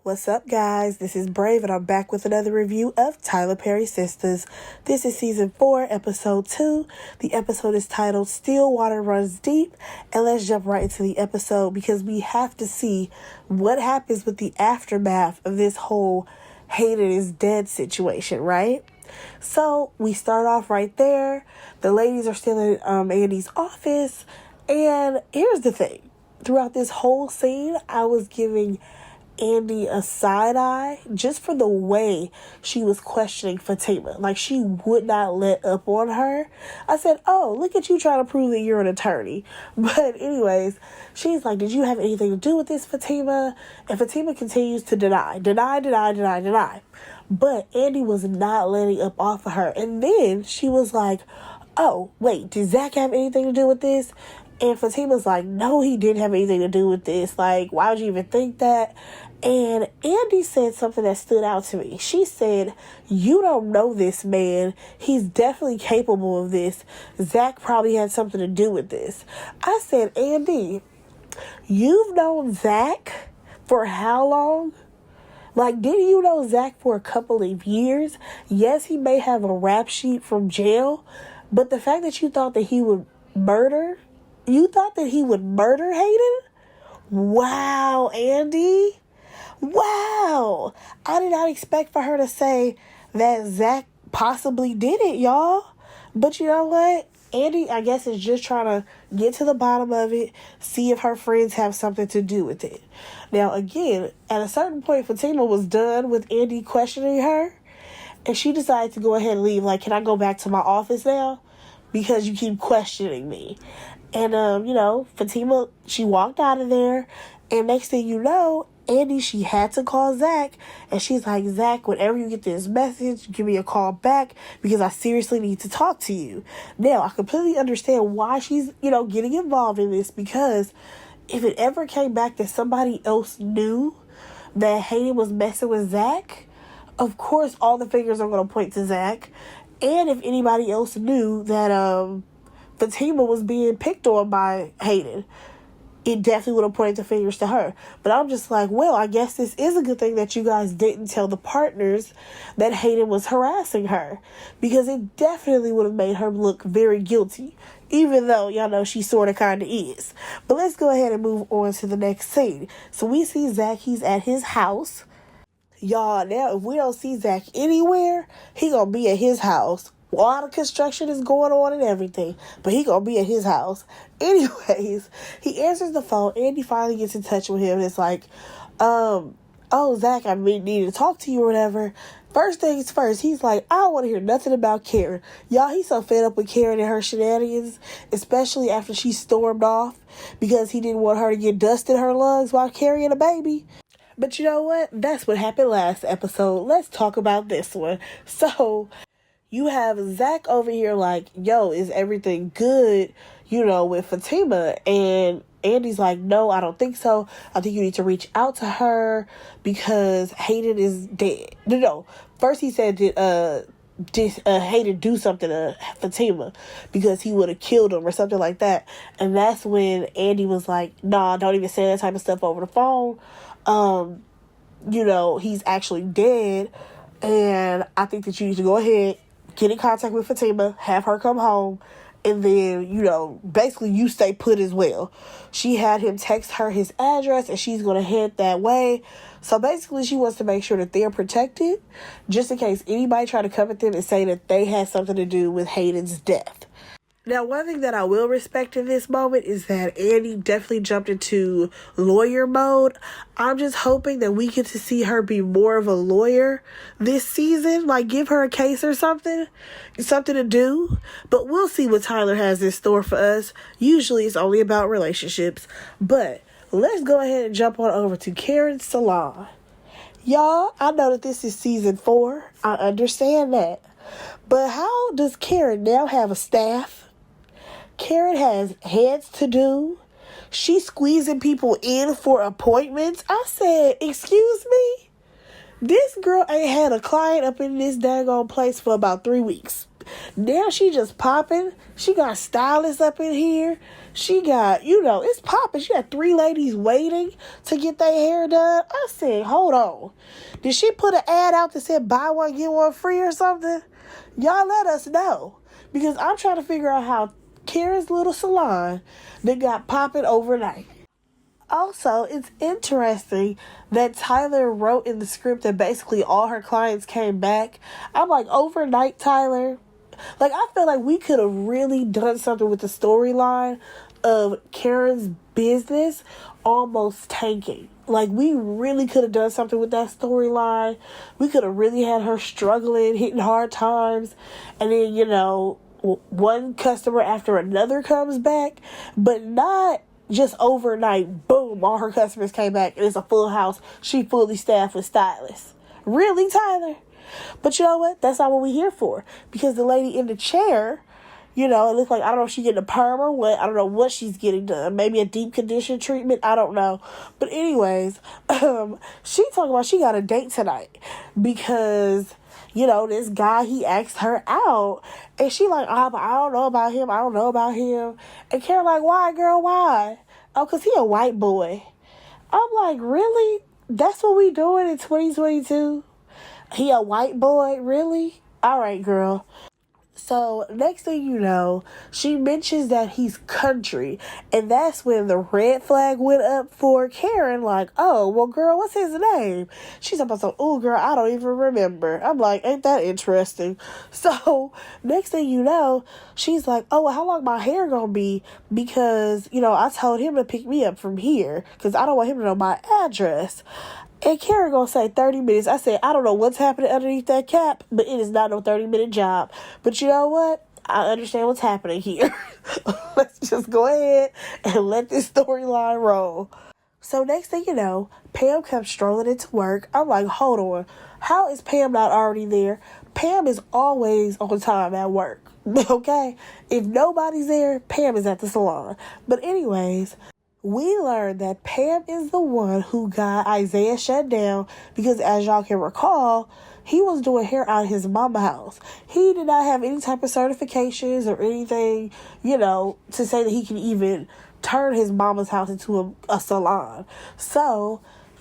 What's up, guys? This is Brave, and I'm back with another review of Tyler Perry's Sistas. This is Season 4, Episode 2. The episode is titled Still Water Runs Deep, and let's jump right into the episode because we have to see what happens with the aftermath of this whole Hayden is dead situation, right? So, we start off right there. The ladies are still in Andy's office, and here's the thing. Throughout this whole scene, I was giving Andy a side eye just for the way she was questioning Fatima. Like, she would not let up on her. I said, oh, look at you trying to prove that you're an attorney. But anyways, she's like, did you have anything to do with this, Fatima? And Fatima continues to deny. But Andy was not letting up off of her. And then she was like, oh, wait, did Zach have anything to do with this? And Fatima's like, no, he didn't have anything to do with this. Like, why would you even think that? And Andy said something that stood out to me. She said, you don't know this man. He's definitely capable of this. Zach probably had something to do with this. I said, Andy, you've known Zach for how long? Like, didn't you know Zach for a couple of years? Yes, he may have a rap sheet from jail, but the fact that you thought that he would murder Hayden? Wow, Andy. Wow. I did not expect for her to say that Zach possibly did it, y'all. But you know what? Andy, I guess, is just trying to get to the bottom of it, see if her friends have something to do with it. Now, again, at a certain point, Fatima was done with Andy questioning her, and she decided to go ahead and leave. Like, can I go back to my office now? Because you keep questioning me. And, Fatima, she walked out of there. And next thing you know, Andy, she had to call Zach. And she's like, Zach, whenever you get this message, give me a call back because I seriously need to talk to you. Now, I completely understand why she's, getting involved in this, because if it ever came back that somebody else knew that Hayden was messing with Zach, of course, all the fingers are going to point to Zach. And if anybody else knew that Fatima was being picked on by Hayden, it definitely would have pointed the fingers to her. But I'm just like, well, I guess this is a good thing that you guys didn't tell the partners that Hayden was harassing her, because it definitely would have made her look very guilty, even though y'all know she sort of kind of is. But let's go ahead and move on to the next scene. So we see Zach, he's at his house. Y'all, now if we don't see Zach anywhere, he gonna be at his house. A lot of construction is going on and everything, but he gonna be at his house. Anyways, he answers the phone. Andy finally gets in touch with him, and it's like, oh, Zach, I need to talk to you or whatever. First things first, he's like, I don't want to hear nothing about Karen. Y'all, he's so fed up with Karen and her shenanigans, especially after she stormed off because he didn't want her to get dust in her lungs while carrying a baby. But you know what? That's what happened last episode. Let's talk about this one. So, you have Zach over here like, yo, is everything good, with Fatima? And Andy's like, no, I don't think so. I think you need to reach out to her because Hayden is dead. No. First he said, did Hayden do something to Fatima because he would have killed him or something like that? And that's when Andy was like, nah, don't even say that type of stuff over the phone. He's actually dead. And I think that you need to go ahead, get in contact with Fatima, have her come home, and then, basically you stay put as well. She had him text her his address, and she's going to head that way. So basically she wants to make sure that they're protected, just in case anybody try to come at them and say that they had something to do with Hayden's death. Now, one thing that I will respect in this moment is that Andy definitely jumped into lawyer mode. I'm just hoping that we get to see her be more of a lawyer this season. Like, give her a case or something to do. But we'll see what Tyler has in store for us. Usually it's only about relationships. But let's go ahead and jump on over to Karen's salon. Y'all, I know that this is season 4. I understand that. But how does Karen now have a staff? Karen has heads to do. She's squeezing people in for appointments. I said, excuse me? This girl ain't had a client up in this daggone place for about 3 weeks. Now she just popping. She got stylists up in here. She got, it's popping. She got 3 ladies waiting to get their hair done. I said, hold on. Did she put an ad out that said buy one, get one free or something? Y'all let us know. Because I'm trying to figure out how Karen's little salon that got popping overnight. Also, it's interesting that Tyler wrote in the script that basically all her clients came back. I'm like, overnight, Tyler? Like, I feel like we could have really done something with the storyline of Karen's business almost tanking. Like, we really could have done something with that storyline. We could have really had her struggling, hitting hard times. And then, one customer after another comes back. But not just overnight, boom, all her customers came back and it's a full house. She fully staffed with stylists. Really, Tyler? But you know what? That's not what we're here for. Because the lady in the chair, it looks like, I don't know if she's getting a perm or what. I don't know what she's getting done. Maybe a deep condition treatment. I don't know. But anyways, she talking about she got a date tonight. Because, this guy, he asked her out. And she like, but I don't know about him. I don't know about him. And Karen like, why, girl? Why? Oh, because he a white boy. I'm like, really? That's what we doing in 2022? He a white boy? Really? All right, girl. So, next thing you know, she mentions that he's country. And that's when the red flag went up for Karen. Like, oh, well, girl, what's his name? She's about to, oh, girl, I don't even remember. I'm like, ain't that interesting? So, next thing you know, she's like, oh, well, how long my hair gonna be? Because, I told him to pick me up from here. Because I don't want him to know my address. And Karen gonna say 30 minutes. I said, I don't know what's happening underneath that cap, but it is not no 30-minute job. But you know what? I understand what's happening here. Let's just go ahead and let this storyline roll. So next thing you know, Pam comes strolling into work. I'm like, hold on. How is Pam not already there? Pam is always on time at work. Okay? If nobody's there, Pam is at the salon. But anyways, we learned that Pam is the one who got Isaiah shut down because, as y'all can recall, he was doing hair out of his mama's house. He did not have any type of certifications or anything, to say that he can even turn his mama's house into a salon. So,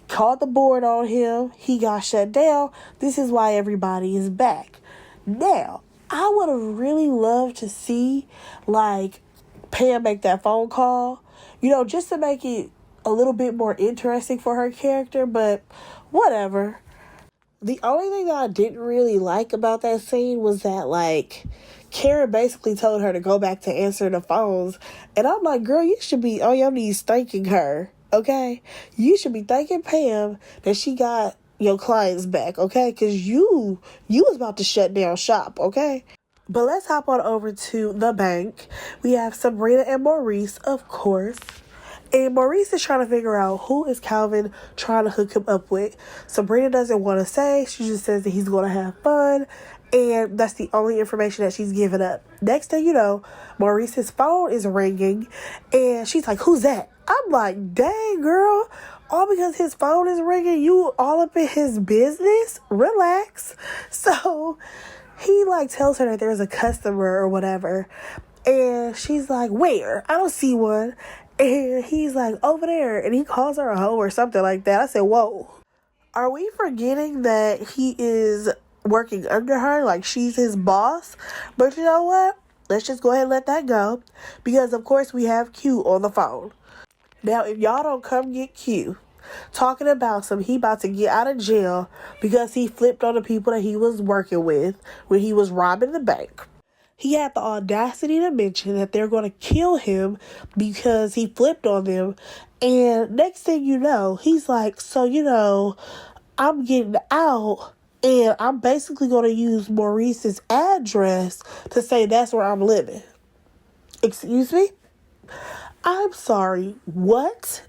called the board on him. He got shut down. This is why everybody is back. Now, I would have really loved to see, Pam make that phone call. Just to make it a little bit more interesting for her character, but whatever. The only thing that I didn't really like about that scene was that, Karen basically told her to go back to answer the phones. And I'm like, girl, you should be on your knees thanking her, okay? You should be thanking Pam that she got your clients back, okay? Because you was about to shut down shop, okay? But let's hop on over to the bank. We have Sabrina and Maurice, of course. And Maurice is trying to figure out who is Calvin trying to hook him up with. Sabrina doesn't want to say. She just says that he's going to have fun. And that's the only information that she's giving up. Next thing you know, Maurice's phone is ringing. And she's like, who's that? I'm like, dang, girl. All because his phone is ringing, you all up in his business? Relax. So he tells her that there's a customer or whatever. And she's like, where? I don't see one. And he's like, over there. And he calls her a hoe or something like that. I said, whoa. Are we forgetting that he is working under her? Like she's his boss? But you know what? Let's just go ahead and let that go. Because, of course, we have Q on the phone. Now, if y'all don't come get Q talking about he about to get out of jail because he flipped on the people that he was working with when he was robbing the bank. He had the audacity to mention that they're going to kill him because he flipped on them. And next thing you know, he's like, so, I'm getting out and I'm basically going to use Maurice's address to say that's where I'm living. Excuse me? I'm sorry, what?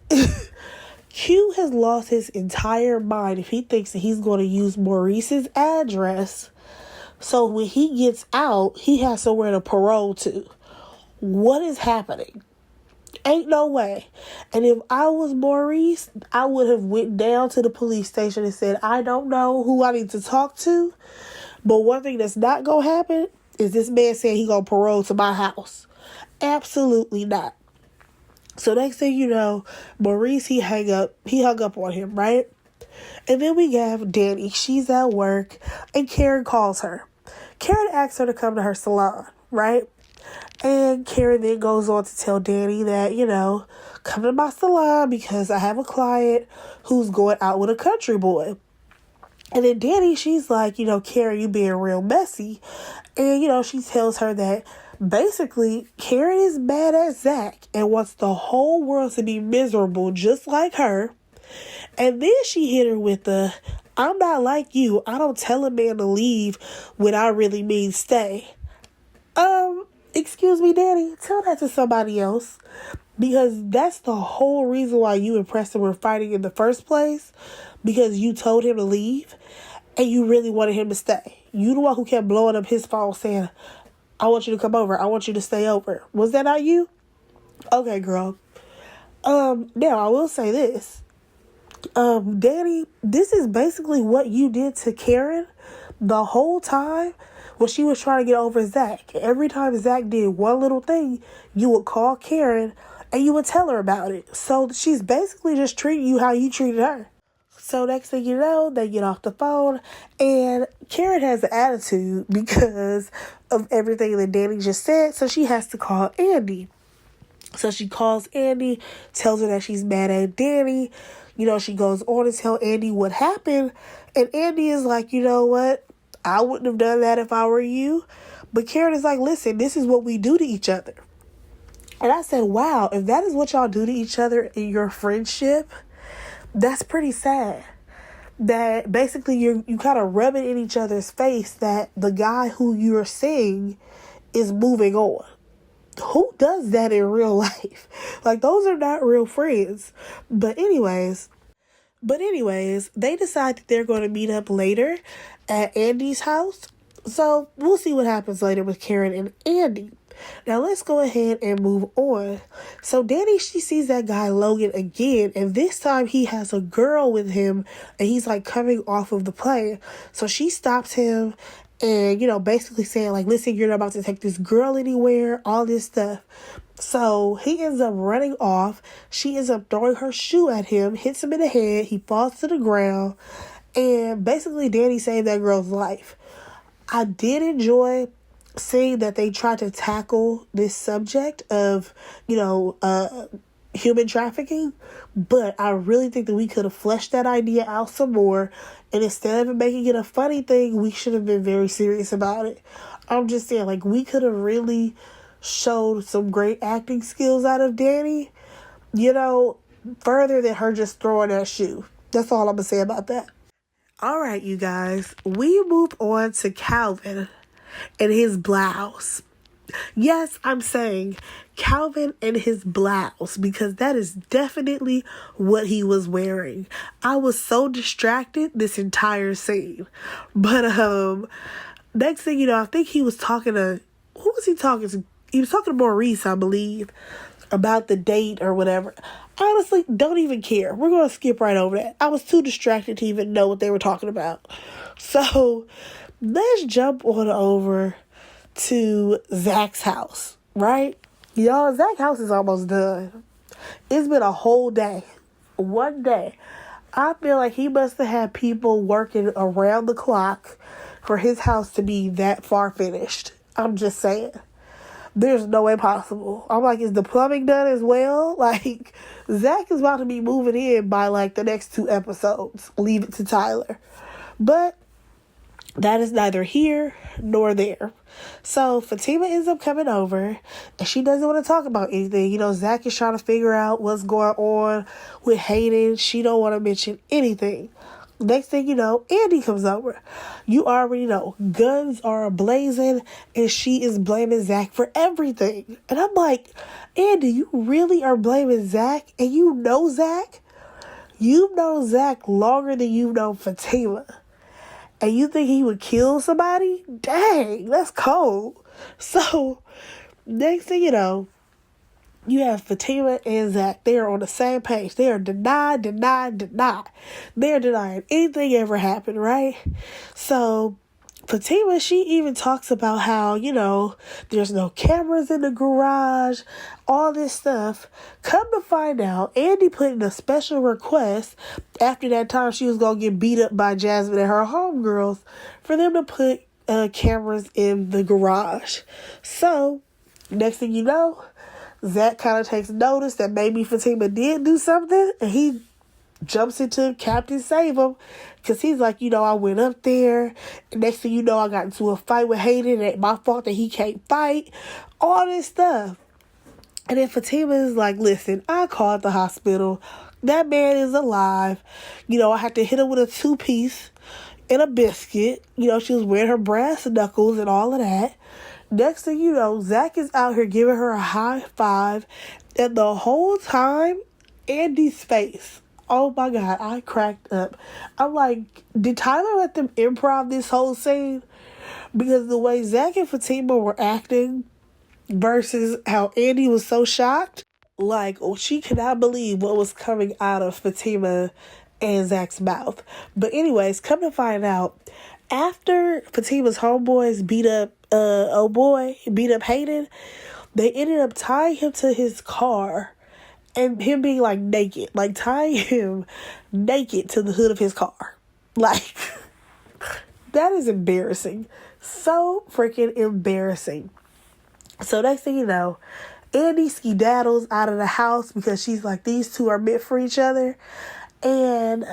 Q has lost his entire mind if he thinks that he's going to use Maurice's address so when he gets out, he has somewhere to parole to. What is happening? Ain't no way. And if I was Maurice, I would have went down to the police station and said, I don't know who I need to talk to, but one thing that's not going to happen Is this man saying he gonna parole to my house? Absolutely not. So next thing you know, Maurice, he hung up on him, right? And then we have Danni. She's at work, and Karen calls her. Karen asks her to come to her salon, right? And Karen then goes on to tell Danni that, come to my salon because I have a client who's going out with a country boy. And then Danni, she's like, Karen, you being real messy. And, she tells her that basically Karen is mad at Zach and wants the whole world to be miserable just like her. And then she hit her with the, I'm not like you. I don't tell a man to leave when I really mean stay. Excuse me, Danni, tell that to somebody else. Because that's the whole reason why you and Preston were fighting in the first place. Because you told him to leave and you really wanted him to stay. You the one who kept blowing up his phone saying, I want you to come over. I want you to stay over. Was that not you? Okay, girl. Now I will say this. Danni, this is basically what you did to Karen the whole time when she was trying to get over Zach. Every time Zach did one little thing, you would call Karen and you would tell her about it. So she's basically just treating you how you treated her. So next thing you know, they get off the phone and Karen has an attitude because of everything that Danni just said. So she has to call Andy. So she calls Andy, tells her that she's mad at Danni. She goes on to tell Andy what happened. And Andy is like, you know what? I wouldn't have done that if I were you. But Karen is like, listen, this is what we do to each other. And I said, wow, if that is what y'all do to each other in your friendship, that's pretty sad. That basically you kind of rub it in each other's face that the guy who you're seeing is moving on. Who does that in real life? Like, those are not real friends. But anyways, they decide that they're going to meet up later at Andy's house. So we'll see what happens later with Karen and Andy. Now let's go ahead and move on. So Danni, she sees that guy Logan again, and this time he has a girl with him, and he's like coming off of the plane. So she stops him and, basically saying like, listen, you're not about to take this girl anywhere, all this stuff. So he ends up running off. She ends up throwing her shoe at him, hits him in the head. He falls to the ground. And basically Danni saved that girl's life. I did enjoy seeing that they tried to tackle this subject of, human trafficking. But I really think that we could have fleshed that idea out some more. And instead of making it a funny thing, we should have been very serious about it. I'm just saying, like, we could have really showed some great acting skills out of Danni, further than her just throwing that shoe. That's all I'm going to say about that. All right, you guys, we move on to Calvin and his blouse. Yes, I'm saying Calvin and his blouse because that is definitely what he was wearing. I was so distracted this entire scene. But next thing you know, I think he was talking to, who was he talking to? He was talking to Maurice, I believe, about the date or whatever. Honestly, don't even care. We're going to skip right over that. I was too distracted to even know what they were talking about. So let's jump on over to Zach's house, right? Y'all, Zach's house is almost done. It's been a whole day. One day. I feel like he must have had people working around the clock for his house to be that far finished. I'm just saying. There's no way possible. I'm like, is the plumbing done as well? Like, Zach is about to be moving in by like the next 2 episodes. Leave it to Tyler. But that is neither here nor there. So Fatima ends up coming over and she doesn't want to talk about anything. Zach is trying to figure out what's going on with Hayden. She don't want to mention anything. Next thing you know, Andy comes over. You already know, guns are blazing, and she is blaming Zach for everything. And I'm like, Andy, you really are blaming Zach? And you know Zach? You've known Zach longer than you've known Fatima. And you think he would kill somebody? Dang, that's cold. So, next thing you know, you have Fatima and Zach. They are on the same page. They are deny. They are denying anything ever happened, right? So Fatima, she even talks about how, there's no cameras in the garage, all this stuff. Come to find out, Andy put in a special request after that time she was going to get beat up by Jasmine and her homegirls for them to put cameras in the garage. So, next thing you know, Zach kind of takes notice that maybe Fatima did do something, and he jumps into Captain Save him, because he's like, I went up there, and next thing you know, I got into a fight with Hayden, and it ain't my fault that he can't fight, all this stuff. And then Fatima is like, listen, I called the hospital, that man is alive, I had to hit him with a 2-piece and a biscuit, she was wearing her brass knuckles and all of that. Next thing you know, Zach is out here giving her a high five, and the whole time, Andy's face, oh my God, I cracked up. I'm like, did Tyler let them improv this whole scene? Because the way Zach and Fatima were acting versus how Andy was so shocked, like, she could not believe what was coming out of Fatima and Zach's mouth. But anyways, come to find out, after Fatima's homeboys beat up Hayden, they ended up tying him to his car. And him being like naked, like tying him naked to the hood of his car. Like, that is embarrassing. So freaking embarrassing. So next thing you know, Andy skedaddles out of the house because she's like, these two are meant for each other. And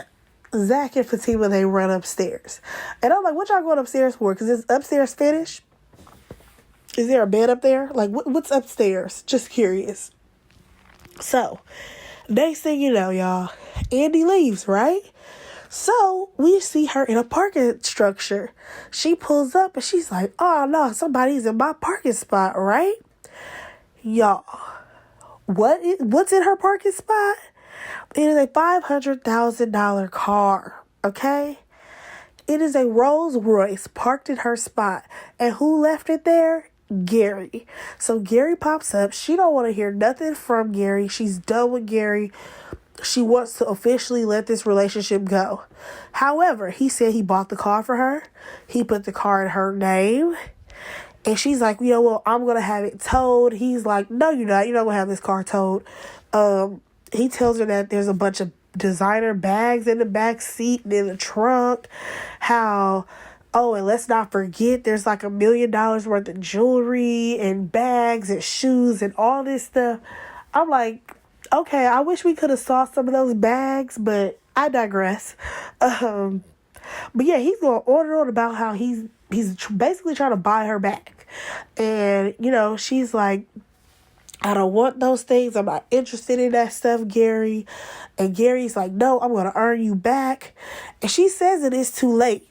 Zach and Fatima, they run upstairs. And I'm like, what y'all going upstairs for? Because it's upstairs finished? Is there a bed up there? Like, what's upstairs? Just curious. So, next thing you know, y'all, Andy leaves, right? So, we see her in a parking structure. She pulls up and she's like, oh no, somebody's in my parking spot, right? Y'all, what's in her parking spot? It is a $500,000 car, okay? It is a Rolls Royce parked in her spot. And who left it there? Gary. So Gary pops up. She don't want to hear nothing from Gary. She's done with Gary. She wants to officially let this relationship go. However, he said he bought the car for her. He put the car in her name. And she's like, well, I'm going to have it towed. He's like, no, you're not. You're not going to have this car towed. He tells her that there's a bunch of designer bags in the back seat and in the trunk. And let's not forget, there's like $1 million worth of jewelry and bags and shoes and all this stuff. I'm like, okay, I wish we could have saw some of those bags, but I digress. But yeah, he's going on about how he's basically trying to buy her back. And, she's like, I don't want those things. I'm not interested in that stuff, Gary. And Gary's like, no, I'm going to earn you back. And she says it is too late.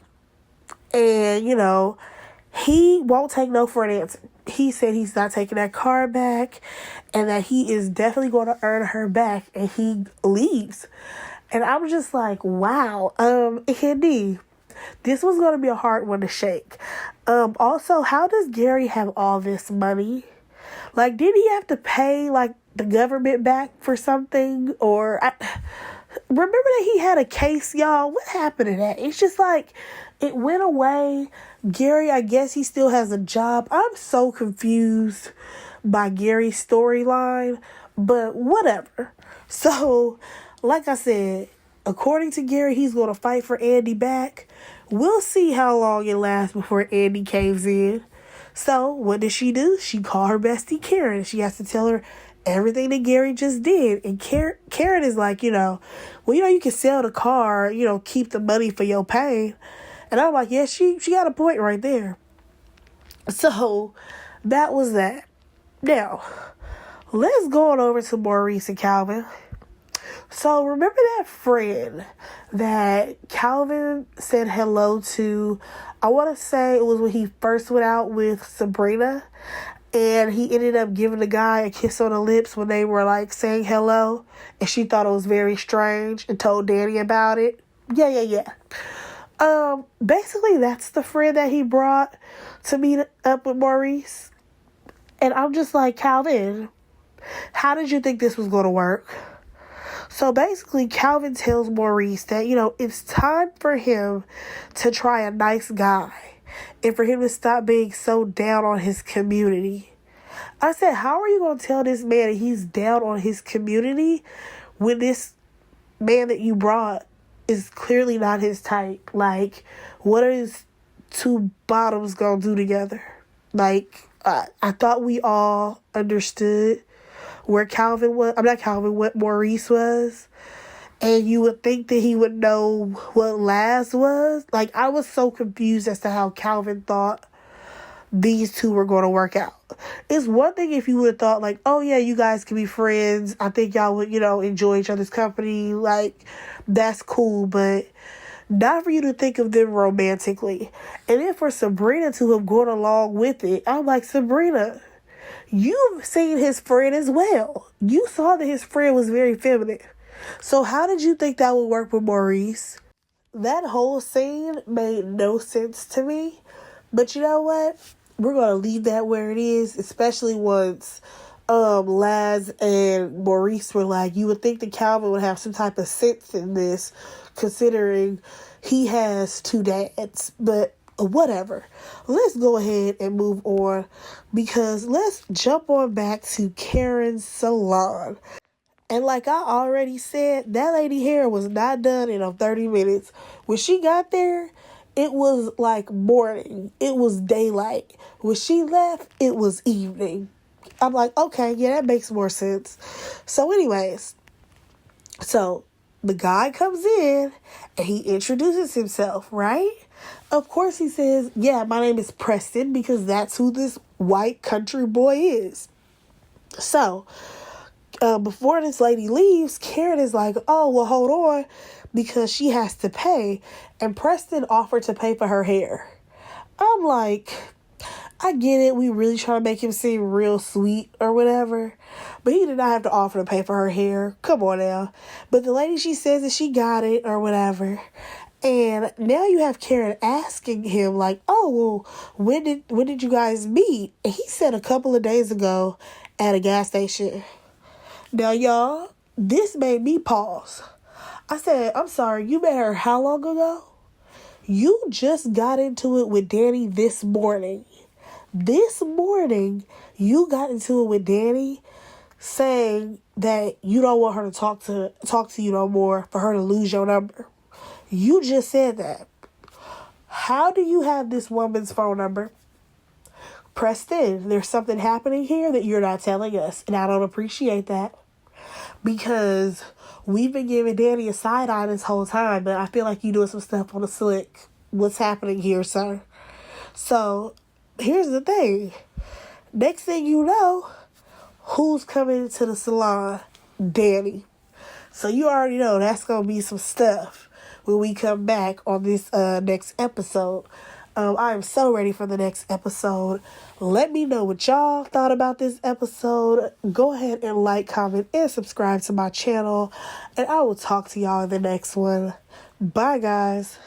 And, he won't take no for an answer. He said he's not taking that car back and that he is definitely going to earn her back, and he leaves. And I'm just like, wow. Andy, this was going to be a hard one to shake. Also, how does Gary have all this money? Like, did he have to pay, like, the government back for something? Or, remember that he had a case, y'all? What happened to that? It's just like, it went away. Gary, I guess he still has a job. I'm so confused by Gary's storyline, but whatever. So, like I said, according to Gary, he's going to fight for Andy back. We'll see how long it lasts before Andy caves in. So, what does she do? She called her bestie Karen. She has to tell her everything that Gary just did. And Karen is like, you can sell the car, keep the money for your pain. And I'm like, yeah, she got a point right there. So, that was that. Now, let's go on over to Maurice and Calvin. So, remember that friend that Calvin said hello to? I want to say it was when he first went out with Sabrina. And he ended up giving the guy a kiss on the lips when they were, like, saying hello. And she thought it was very strange and told Danni about it. Yeah. Basically, that's the friend that he brought to meet up with Maurice. And I'm just like, Calvin, how did you think this was going to work? So basically, Calvin tells Maurice that, it's time for him to try a nice guy. and for him to stop being so down on his community. I said, how are you going to tell this man that he's down on his community when this man that you brought is clearly not his type? Like, what are his two bottoms going to do together? Like, I thought we all understood where Calvin was. I'm not Calvin, what Maurice was. And you would think that he would know what Laz was. Like, I was so confused as to how Calvin thought these two were going to work out. It's one thing if you would have thought, like, oh, yeah, you guys can be friends. I think y'all would, enjoy each other's company. Like, that's cool. But not for you to think of them romantically. And then for Sabrina to have gone along with it, I'm like, Sabrina, you've seen his friend as well. You saw that his friend was very feminine. So how did you think that would work with Maurice? That whole scene made no sense to me. But you know what? We're going to leave that where it is, especially once Laz and Maurice were like, you would think that Calvin would have some type of sense in this, considering he has two dads. But whatever. Let's go ahead and move on, because let's jump on back to Karen's salon. And like I already said, that lady hair was not done in 30 minutes. When she got there, it was like morning. It was daylight. When she left, it was evening. I'm like, okay, yeah, that makes more sense. So anyways, so the guy comes in and he introduces himself, right? Of course he says, yeah, my name is Preston, because that's who this white country boy is. So before this lady leaves, Karen is like, oh, well, hold on, because she has to pay. And Preston offered to pay for her hair. I'm like, I get it. We really try to make him seem real sweet or whatever. But he did not have to offer to pay for her hair. Come on now. But the lady, she says that she got it or whatever. And now you have Karen asking him like, oh, well, when did you guys meet? And he said a couple of days ago at a gas station. Now, y'all, this made me pause. I said, I'm sorry, you met her how long ago? You just got into it with Danni this morning. This morning, you got into it with Danni, saying that you don't want her to talk to you no more, for her to lose your number. You just said that. How do you have this woman's phone number? Preston, there's something happening here that you're not telling us, and I don't appreciate that. Because we've been giving Danni a side eye this whole time, but I feel like you're doing some stuff on the slick. What's happening here, sir? So, here's the thing. Next thing you know, who's coming to the salon? Danni. So you already know that's going to be some stuff when we come back on this next episode. I am so ready for the next episode. Let me know what y'all thought about this episode. Go ahead and like, comment, and subscribe to my channel. And I will talk to y'all in the next one. Bye, guys.